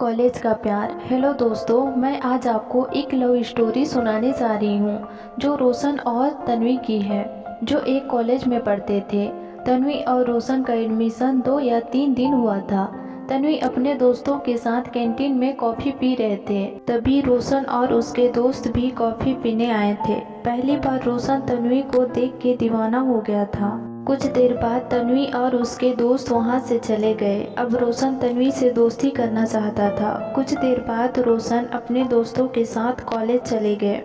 College का प्यार। Hello दोस्तों, मैं आज आपको एक लव स्टोरी सुनाने जा रही हूँ जो रोशन और तन्वी की है, जो एक कॉलेज में पढ़ते थे। तन्वी और रोशन का एडमिशन 2 या 3 दिन हुआ था। तन्वी अपने दोस्तों के साथ कैंटीन में कॉफ़ी पी रहे थे, तभी रोशन और उसके दोस्त भी कॉफ़ी पीने आए थे। पहली बार रोशन तन्वी को देख के दीवाना हो गया था। कुछ देर बाद तन्वी और उसके दोस्त वहां से चले गए। अब रोशन तन्वी से दोस्ती करना चाहता था। कुछ देर बाद रोशन अपने दोस्तों के साथ कॉलेज चले गए।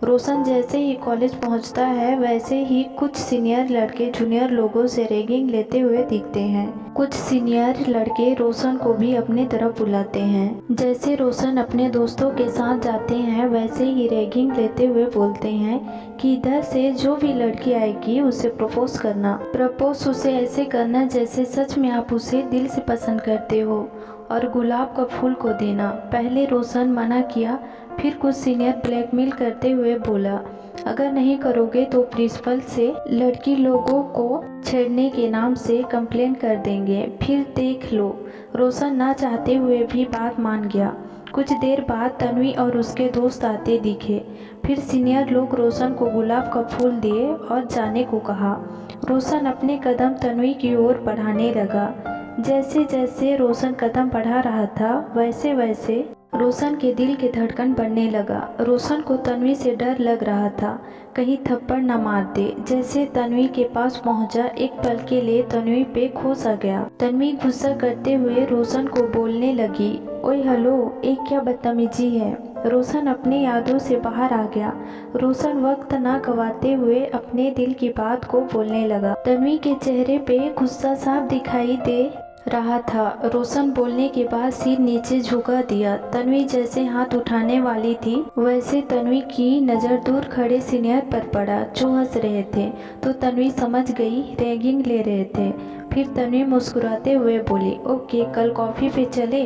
रोशन जैसे ही कॉलेज पहुंचता है वैसे ही कुछ सीनियर लड़के जूनियर लोगों से रैगिंग लेते हुए दिखते हैं। कुछ सीनियर लड़के रोशन को भी अपने तरफ बुलाते हैं। जैसे रोशन अपने दोस्तों के साथ जाते हैं वैसे ही रैगिंग लेते हुए बोलते हैं कि इधर से जो भी लड़की आएगी उसे प्रपोज करना। प्रपोज उसे ऐसे करना जैसे सच में आप उसे दिल से पसंद करते हो, और गुलाब का फूल को देना। पहले रोशन मना किया, फिर कुछ सीनियर ब्लैकमेल करते हुए बोला, अगर नहीं करोगे तो प्रिंसिपल से लड़की लोगों को छेड़ने के नाम से कंप्लेन कर देंगे, फिर देख लो। रोशन ना चाहते हुए भी बात मान गया। कुछ देर बाद तन्वी और उसके दोस्त आते दिखे। फिर सीनियर लोग रोशन को गुलाब का फूल दिए और जाने को कहा। रोशन अपने कदम तन्वी की ओर बढ़ाने लगा। जैसे जैसे रोशन कदम बढ़ा रहा था वैसे वैसे रोशन के दिल के धड़कन बढ़ने लगा। रोशन को तन्वी से डर लग रहा था, कहीं थप्पड़ न मार दे। जैसे तन्वी के पास पहुंचा, एक पल के लिए तन्वी पे खो सा गया। तन्वी गुस्सा करते हुए रोशन को बोलने लगी, ओए हेलो, एक क्या बदतमीजी है। रोशन अपने यादों से बाहर आ गया। रोशन वक्त ना गवाते हुए अपने दिल की बात को बोलने लगा। तन्वी के चेहरे पे गुस्सा साफ दिखाई दे रहा था। रोशन बोलने के बाद सिर नीचे झुका दिया। तन्वी जैसे हाथ उठाने वाली थी वैसे तन्वी की नज़र दूर खड़े सीनियर पर पड़ा जो हंस रहे थे, तो तन्वी समझ गई रैगिंग ले रहे थे। फिर तन्वी मुस्कुराते हुए बोली, ओके, कल कॉफ़ी पे चले।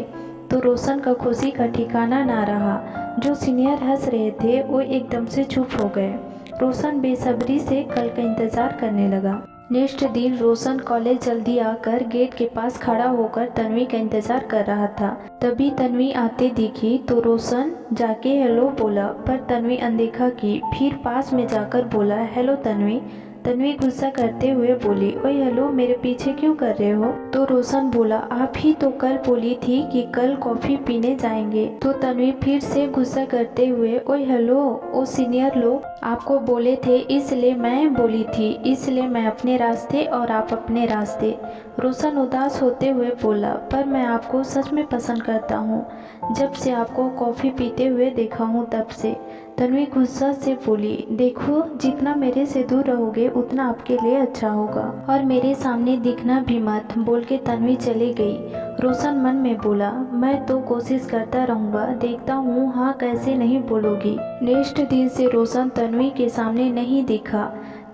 तो रोशन का खुशी का ठिकाना ना रहा। जो सीनियर हंस रहे थे वो एकदम से चुप हो गए। रोशन बेसब्री से कल का इंतज़ार करने लगा। नेक्स्ट दिन रोशन कॉलेज जल्दी आकर गेट के पास खड़ा होकर तन्वी का इंतजार कर रहा था। तभी तन्वी आते दिखी तो रोशन जाके हेलो बोला, पर तन्वी अनदेखा की। फिर पास में जाकर बोला, हेलो तन्वी। तन्वी गुस्सा करते हुए बोली, ओए हेलो, मेरे पीछे क्यों कर रहे हो। तो रोशन बोला, आप ही तो कल बोली थी कि कल कॉफी पीने जाएंगे। तो तन्वी फिर से गुस्सा करते हुए, ओए हेलो, ओ सीनियर लोग आपको बोले थे इसलिए मैं बोली थी, इसलिए मैं अपने रास्ते और आप अपने रास्ते। रोशन उदास होते हुए बोला, पर मैं आपको सच में पसंद करता हूँ, जब से आपको कॉफ़ी पीते हुए देखा हूँ तब से। तन्वी गुस्सा से बोली, देखो, जितना मेरे से दूर रहोगे उतना आपके लिए अच्छा होगा, और मेरे सामने दिखना भी मत। बोल के तन्वी चली गई। रोशन मन में बोला, मैं तो कोशिश करता रहूँगा, देखता हूँ हाँ कैसे नहीं बोलोगी। नेक्स्ट दिन से रोशन तन्वी के सामने नहीं दिखा।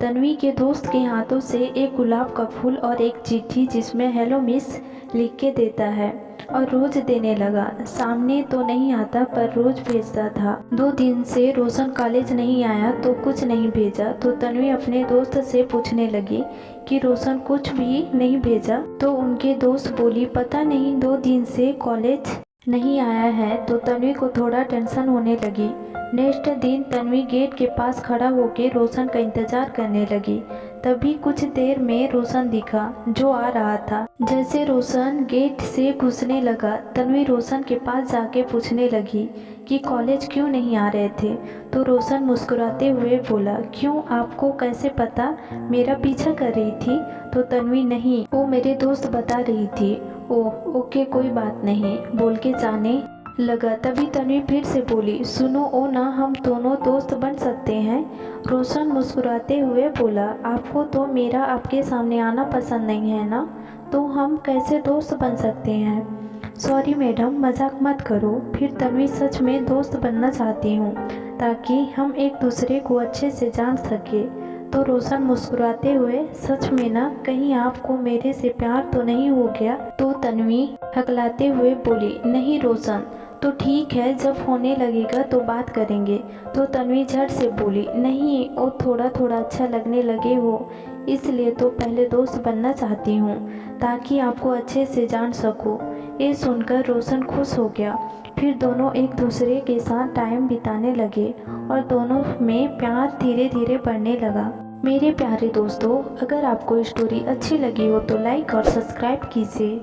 तन्वी के दोस्त के हाथों से एक गुलाब का फूल और एक चिट्ठी जिसमें हेलो मिस लिख के देता है, और रोज देने लगा। सामने तो नहीं आता पर रोज भेजता था। 2 दिन से रोशन कॉलेज नहीं आया तो कुछ नहीं भेजा। तो तन्वी अपने दोस्त से पूछने लगी कि रोशन कुछ भी नहीं भेजा। तो उनके दोस्त बोली, पता नहीं, 2 दिन से कॉलेज नहीं आया है। तो तन्वी को थोड़ा टेंशन होने लगी। नेक्स्ट दिन तन्वी गेट के पास खड़ा होकर रोशन का इंतजार करने लगी। तभी कुछ देर में रोशन दिखा जो आ रहा था। जैसे रोशन गेट से घुसने लगा, तन्वी रोशन के पास जाके पूछने लगी कि कॉलेज क्यों नहीं आ रहे थे। तो रोशन मुस्कुराते हुए बोला, क्यों, आपको कैसे पता मेरा पीछा कर रही थी। तो तन्वी, नहीं, वो मेरे दोस्त बता रही थी। ओह ओके, कोई बात नहीं, बोल के जाने लगा। तभी तन्वी फिर से बोली, सुनो, ओ ना, हम दोनों दोस्त बन सकते हैं। रोशन मुस्कुराते हुए बोला, आपको तो मेरा आपके सामने आना पसंद नहीं है ना, तो हम कैसे दोस्त बन सकते हैं। सॉरी मैडम, मजाक मत करो। फिर तन्वी, सच में दोस्त बनना चाहती हूँ ताकि हम एक दूसरे को अच्छे से जान सके। तो रोशन मुस्कुराते हुए, सच में ना, कहीं आपको मेरे से प्यार तो नहीं हो गया। तो तन्वी हकलाते हुए बोली, नहीं रोशन, तो ठीक है, जब होने लगेगा तो बात करेंगे। तो तन्वी झट से बोली, नहीं, वो थोड़ा थोड़ा अच्छा लगने लगे हो, इसलिए तो पहले दोस्त बनना चाहती हूँ ताकि आपको अच्छे से जान सकूँ। ये सुनकर रोशन खुश हो गया। फिर दोनों एक दूसरे के साथ टाइम बिताने लगे और दोनों में प्यार धीरे धीरे बढ़ने लगा। मेरे प्यारे दोस्तों, अगर आपको स्टोरी अच्छी लगी हो तो लाइक और सब्सक्राइब कीजिए।